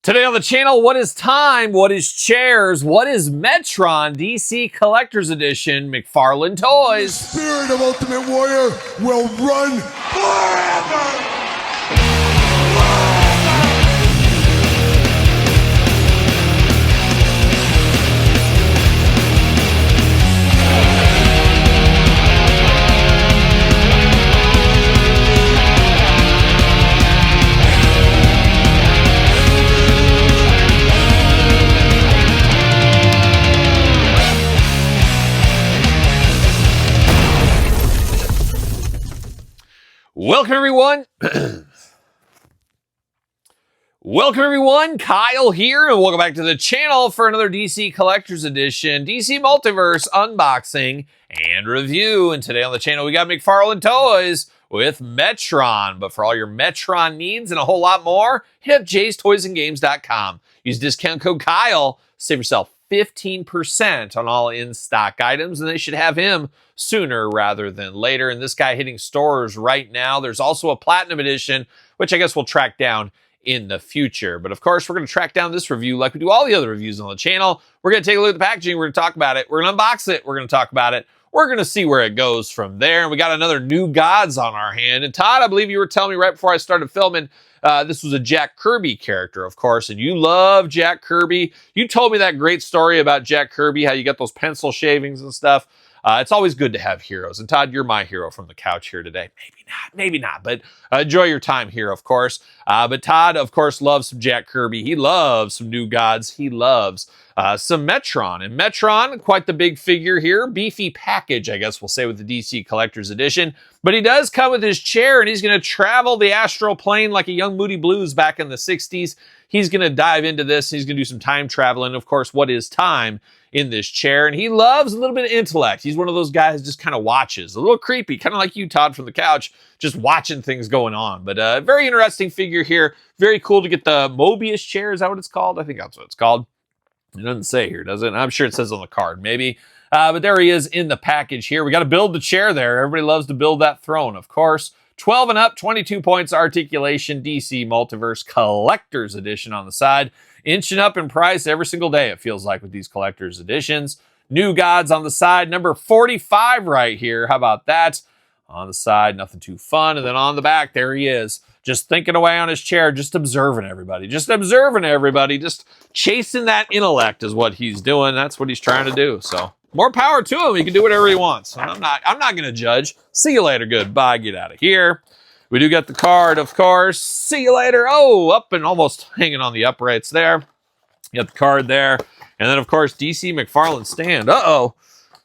Today on the channel, what is time? What is chairs? What is Metron DC Collector's Edition McFarlane Toys? The spirit of Ultimate Warrior will run forever! Welcome everyone. Welcome everyone, Kyle here, and welcome back to the channel for another DC Collector's Edition, DC Multiverse unboxing and review. And today on the channel, we got McFarlane Toys with Metron. But for all your Metron needs and a whole lot more, hit up jaystoysandgames.com. Use discount code Kyle, save yourself 15% on all in-stock items, and they should have him sooner rather than later. And this guy hitting stores right now. There's also a Platinum Edition, which I guess we'll track down in the future. But of course, we're going to track down this review like we do all the other reviews on the channel. We're going to take a look at the packaging. We're going to talk about it. We're going to unbox it. We're going to talk about it. We're going to see where it goes from there. And we got another New Gods on our hand. And Todd, I believe you were telling me right before I started filming, this was a Jack Kirby character, of course, and you love Jack Kirby. You told me that great story about Jack Kirby, how you got those pencil shavings and stuff. It's always good to have heroes. And Todd, you're my hero from the couch here today. Maybe not, but enjoy your time here, of course. But Todd, of course, loves some Jack Kirby. He loves some New Gods. He loves some Metron. And Metron, quite the big figure here. Beefy package, I guess we'll say, with the DC Collector's Edition. But he does come with his chair, and he's going to travel the astral plane like a young Moody Blues back in the 60s. He's going to dive into this. He's going to do some time traveling. Of course, what is time in this chair? And he loves a little bit of intellect. He's one of those guys who just kind of watches. A little creepy, kind of like you, Todd, from the couch, just watching things going on. But very interesting figure here. Very cool to get the Mobius chair. Is that what it's called? I think that's what it's called. It doesn't say here, does it? I'm sure it says on the card, maybe. But there he is in the package here. We got to build the chair there. Everybody loves to build that throne, of course. 12 and up, 22 points, articulation, DC Multiverse Collector's Edition on the side. Inching up in price every single day, it feels like, with these Collector's Editions. New Gods on the side, number 45 right here. How about that? On the side, nothing too fun. And then on the back, there he is. Just thinking away on his chair, just observing everybody. Just observing everybody. Just chasing that intellect is what he's doing. That's what he's trying to do. So more power to him. He can do whatever he wants. I'm not going to judge. See you later. Goodbye. Get out of here. We do get the card, of course. See you later. Oh, up and almost hanging on the uprights there. You got the card there. And then, of course, DC McFarlane stand. Uh-oh.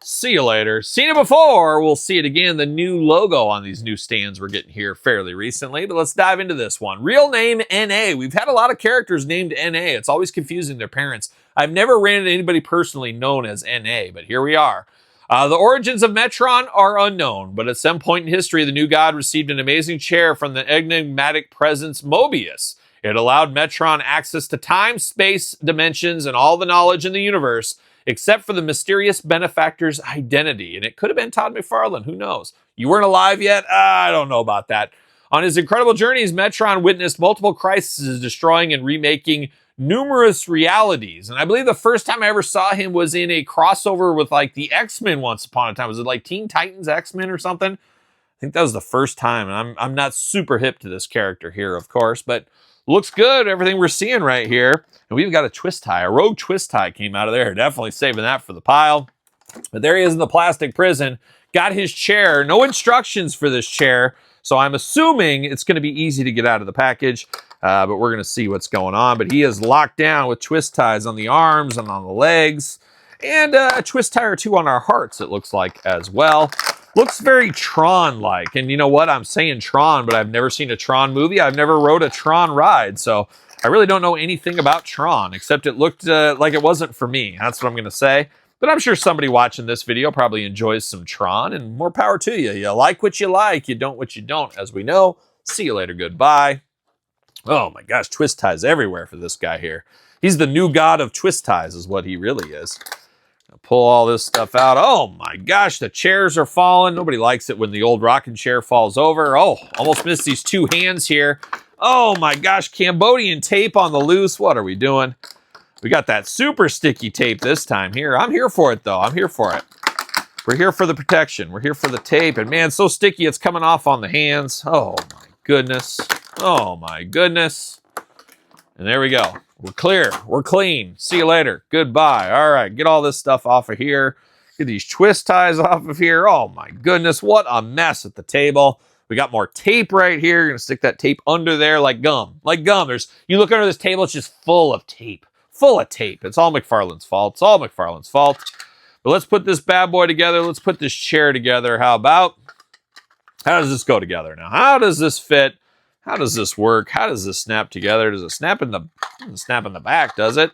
See you later. Seen it before. We'll see it again. The new logo on these new stands we're getting here fairly recently. But let's dive into this one. Real name, NA. We've had a lot of characters named NA. It's always confusing their parents. I've never ran into anybody personally known as NA, but here we are. The origins of Metron are unknown, but at some point in history, the New God received an amazing chair from the enigmatic presence Mobius. It allowed Metron access to time, space, dimensions, and all the knowledge in the universe, except for the mysterious benefactor's identity. And it could have been Todd McFarlane. Who knows? You weren't alive yet? I don't know about that. On his incredible journeys, Metron witnessed multiple crises, destroying and remaking numerous realities. And I believe the first time I ever saw him was in a crossover with like the X-Men once upon a time. Was it like Teen Titans X-Men or something? I think that was the first time. And I'm not super hip to this character here, of course, but looks good, everything we're seeing right here. And we've got a twist tie. A rogue twist tie came out of there. Definitely saving that for the pile. But there he is in the plastic prison. Got his chair. No instructions for this chair. So I'm assuming it's going to be easy to get out of the package. But we're going to see what's going on. But he is locked down with twist ties on the arms and on the legs. And a twist tie or two on our hearts, it looks like, as well. Looks very Tron-like. And you know what? I'm saying Tron, but I've never seen a Tron movie. I've never rode a Tron ride. So I really don't know anything about Tron, except it looked like it wasn't for me. That's what I'm going to say. But I'm sure somebody watching this video probably enjoys some Tron, and more power to you. You like what you like. You don't what you don't, as we know. See you later. Goodbye. Oh my gosh, twist ties everywhere for this guy here. He's the new god of twist ties is what he really is. Pull all this stuff out. Oh my gosh, the chairs are falling. Nobody likes it when the old rocking chair falls over. Oh, almost missed these two hands here. Oh my gosh, Cambodian tape on the loose. What are we doing? We got that super sticky tape this time here. I'm here for it though. I'm here for it. We're here for the protection. We're here for the tape. And man, it's so sticky it's coming off on the hands. Oh my goodness. Oh my goodness. And there we go. We're clear. We're clean. See you later. Goodbye. All right, get all this stuff off of here. Get these twist ties off of here. Oh my goodness, what a mess at the table. We got more tape right here. You're gonna stick that tape under there like gum. Like gum. You look under this table, it's just full of tape. Full of tape. It's all McFarlane's fault. It's all McFarlane's fault. But let's put this bad boy together. Let's put this chair together. How about? How does this go together now? How does this fit? How does this work? How does this snap together? Does it snap in the back, does it?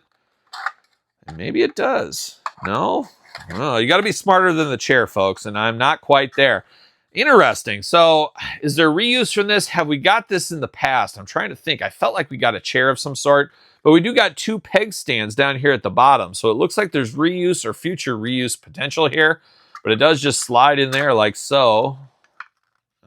And maybe it does. No? Oh, you got to be smarter than the chair, folks, and I'm not quite there. Interesting. So, is there reuse from this? Have we got this in the past? I'm trying to think. I felt like we got a chair of some sort, but we do got 2 peg stands down here at the bottom. So, it looks like there's reuse or future reuse potential here, but it does just slide in there like so,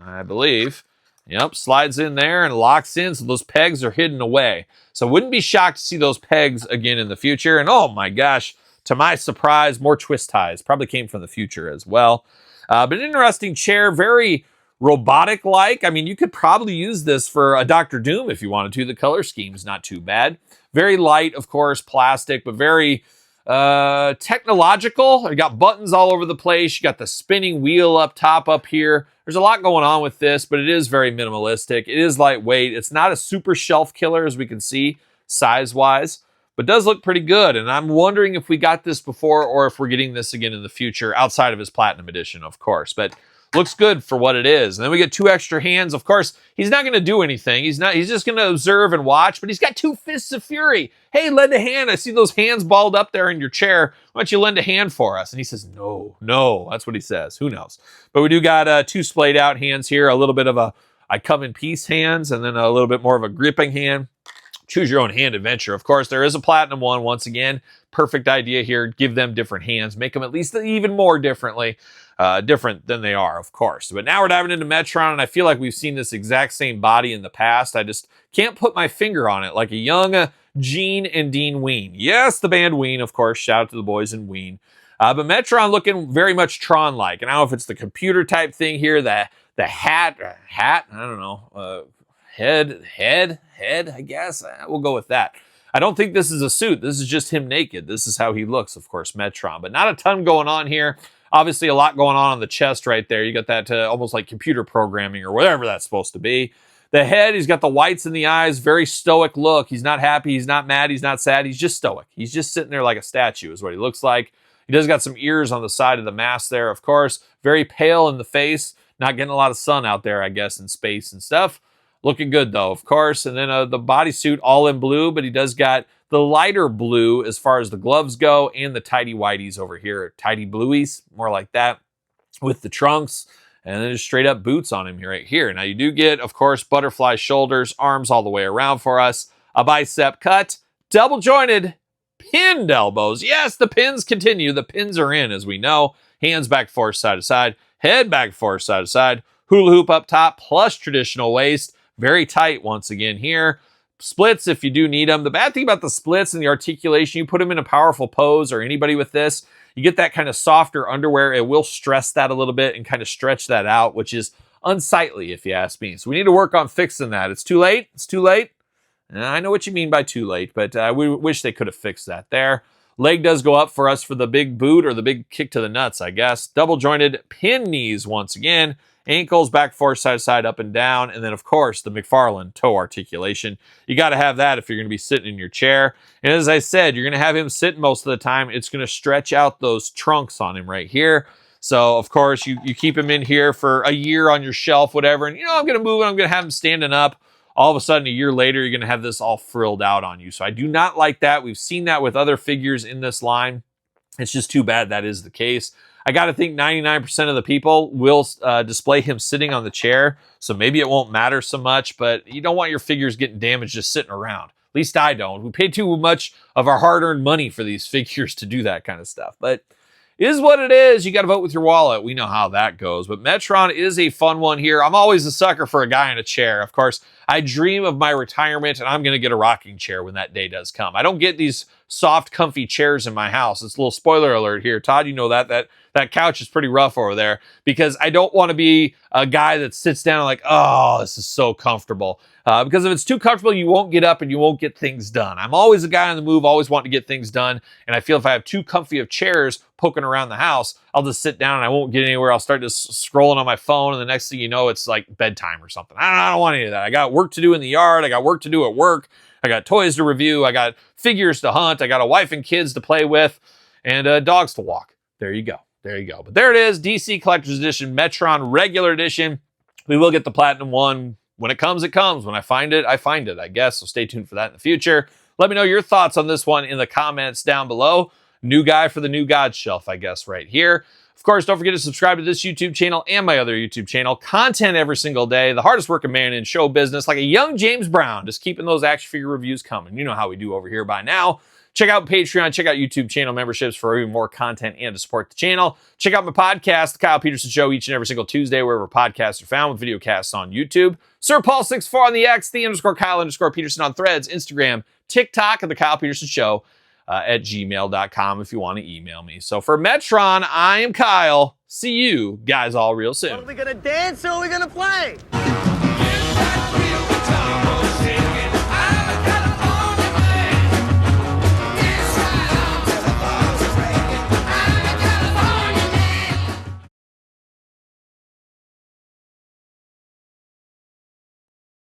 I believe. Yep, slides in there and locks in, so those pegs are hidden away. So, wouldn't be shocked to see those pegs again in the future. And oh my gosh, to my surprise, more twist ties. Probably came from the future as well. But an interesting chair, very robotic-like. I mean, you could probably use this for a Dr. Doom if you wanted to. The color scheme's not too bad. Very light, of course, plastic, but very technological. You got buttons all over the place. You got the spinning wheel up top up here. There's a lot going on with this, but it is very minimalistic. It is lightweight. It's not a super shelf killer, as we can see, size-wise, but does look pretty good. And I'm wondering if we got this before or if we're getting this again in the future, outside of his Platinum Edition, of course. But looks good for what it is. And then we get 2 extra hands. Of course, he's not going to do anything. He's just going to observe and watch, but he's got 2 fists of fury. Hey, lend a hand. I see those hands balled up there in your chair. Why don't you lend a hand for us? And he says, no. That's what he says. Who knows? But we do got 2 splayed out hands here, a little bit of a I come in peace hands, and then a little bit more of a gripping hand. Choose your own hand adventure. Of course, there is a platinum one. Once again, perfect idea here. Give them different hands. Make them at least even more different than they are, of course. But now we're diving into Metron, and I feel like we've seen this exact same body in the past. I just can't put my finger on it, like a young Gene and Dean Ween. Yes, the band Ween, of course. Shout out to the boys in Ween. But Metron looking very much Tron-like. And I don't know if it's the computer type thing here, the hat, I don't know, head, I guess. We'll go with that. I don't think this is a suit. This is just him naked. This is how he looks, of course, Metron. But not a ton going on here. Obviously, a lot going on the chest right there. You got that almost like computer programming or whatever that's supposed to be. The head, he's got the whites in the eyes. Very stoic look. He's not happy. He's not mad. He's not sad. He's just stoic. He's just sitting there like a statue is what he looks like. He does got some ears on the side of the mask there, of course. Very pale in the face. Not getting a lot of sun out there, I guess, in space and stuff. Looking good, though, of course. And then the bodysuit all in blue, but he does got the lighter blue as far as the gloves go and the tidy whiteys over here. Tidy blueies, more like that, with the trunks. And then just straight up boots on him here, right here. Now, you do get, of course, butterfly shoulders, arms all the way around for us. A bicep cut, double jointed, pinned elbows. Yes, the pins continue. The pins are in, as we know. Hands back, forth, side to side. Head back, forth, side to side. Hula hoop up top, plus traditional waist. Very tight once again here. Splits if you do need them. The bad thing about the splits and the articulation, you put them in a powerful pose or anybody with this, you get that kind of softer underwear. It will stress that a little bit and kind of stretch that out, which is unsightly if you ask me. So we need to work on fixing that. It's too late. It's too late. And I know what you mean by too late, but we wish they could have fixed that there. Leg does go up for us for the big boot or the big kick to the nuts, I guess. Double jointed pin knees once again. Ankles back, forth, side to side, up and down. And then, of course, the McFarlane toe articulation. You got to have that if you're going to be sitting in your chair. And as I said, you're going to have him sit most of the time. It's going to stretch out those trunks on him right here. So, of course, you keep him in here for a year on your shelf, whatever. And, I'm going to move it. I'm going to have him standing up. All of a sudden, a year later, you're going to have this all frilled out on you. So I do not like that. We've seen that with other figures in this line. It's just too bad that is the case. I got to think 99% of the people will display him sitting on the chair, so maybe it won't matter so much, but you don't want your figures getting damaged just sitting around. At least I don't. We pay too much of our hard-earned money for these figures to do that kind of stuff. But is what it is. You got to vote with your wallet. We know how that goes. But Metron is a fun one here. I'm always a sucker for a guy in a chair. Of course, I dream of my retirement, and I'm going to get a rocking chair when that day does come. I don't get these soft, comfy chairs in my house. It's a little spoiler alert here. Todd, you know that couch is pretty rough over there, because I don't want to be a guy that sits down and like, oh, this is so comfortable. Because if it's too comfortable, you won't get up and you won't get things done. I'm always a guy on the move, always want to get things done. And I feel if I have too comfy of chairs poking around the house, I'll just sit down and I won't get anywhere. I'll start just scrolling on my phone, and the next thing you know, it's like bedtime or something. I don't want any of that. I got work to do in the yard. I got work to do at work. I got toys to review. I got figures to hunt. I got a wife and kids to play with, and dogs to walk. There you go. There you go. But there it is, DC Collector's Edition, Metron Regular Edition. We will get the Platinum one. When it comes, it comes. When I find it, I guess. So stay tuned for that in the future. Let me know your thoughts on this one in the comments down below. New guy for the new God shelf, I guess, right here. Of course, don't forget to subscribe to this YouTube channel and my other YouTube channel. Content every single day. The hardest working man in show business, like a young James Brown, just keeping those action figure reviews coming. You know how we do over here by now. Check out Patreon, check out YouTube channel memberships for even more content and to support the channel. Check out my podcast, The Kyle Peterson Show, each and every single Tuesday, wherever podcasts are found, with video casts on YouTube. Sir Paul64 on the X, _Kyle_Peterson on Threads, Instagram, TikTok, and The Kyle Peterson Show at gmail.com if you want to email me. So for Metron, I am Kyle. See you guys all real soon. Are we gonna dance or are we gonna play?